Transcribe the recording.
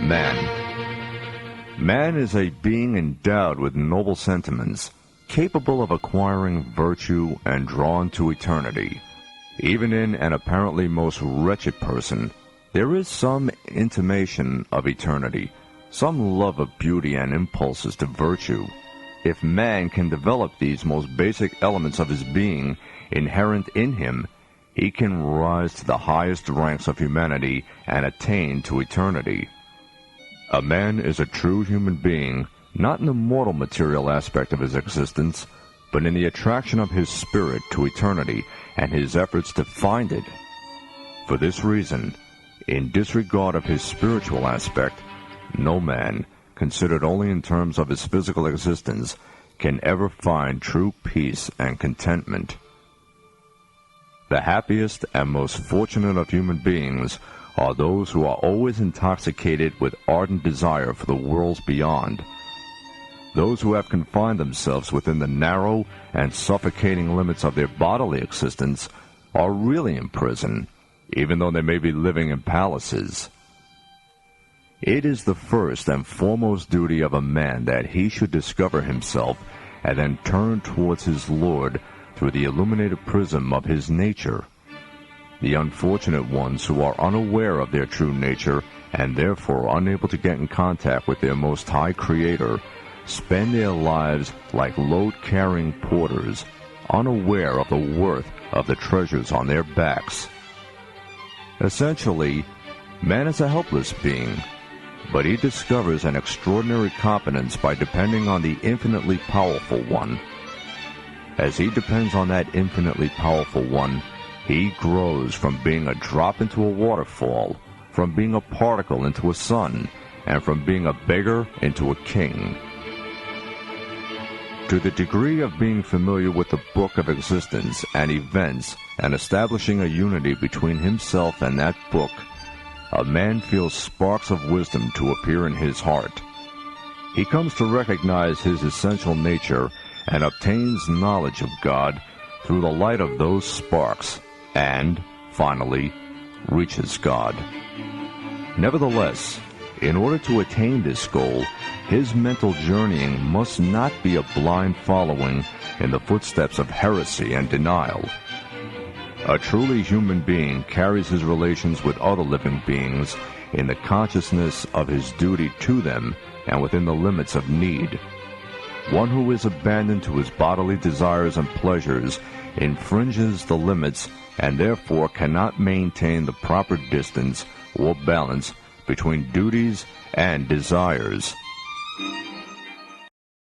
Man. Man is a being endowed with noble sentiments, capable of acquiring virtue and drawn to eternity. Even in an apparently most wretched person, there is some intimation of eternity, some love of beauty and impulses to virtue. If man can develop these most basic elements of his being inherent in him, he can rise to the highest ranks of humanity and attain to eternity. A man is a true human being, not in the mortal material aspect of his existence, but in the attraction of his spirit to eternity and his efforts to find it. For this reason, in disregard of his spiritual aspect, no man, considered only in terms of his physical existence, can ever find true peace and contentment. The happiest and most fortunate of human beings are those who are always intoxicated with ardent desire for the worlds beyond. Those who have confined themselves within the narrow and suffocating limits of their bodily existence are really in prison, even though they may be living in palaces. It is the first and foremost duty of a man that he should discover himself and then turn towards his Lord through the illuminated prism of his nature. The unfortunate ones who are unaware of their true nature and therefore unable to get in contact with their Most High Creator spend their lives like load-carrying porters, unaware of the worth of the treasures on their backs. Essentially, man is a helpless being, but he discovers an extraordinary competence by depending on the infinitely powerful one. As he depends on that infinitely powerful one, he grows from being a drop into a waterfall, from being a particle into a sun, and from being a beggar into a king. To the degree of being familiar with the book of existence and events and establishing a unity between himself and that book, a man feels sparks of wisdom to appear in his heart. He comes to recognize his essential nature and obtains knowledge of God through the light of those sparks, and, finally, reaches God. Nevertheless, in order to attain this goal, his mental journeying must not be a blind following in the footsteps of heresy and denial. A truly human being carries his relations with other living beings in the consciousness of his duty to them and within the limits of need. One who is abandoned to his bodily desires and pleasures infringes the limits and therefore cannot maintain the proper distance or balance between duties and desires.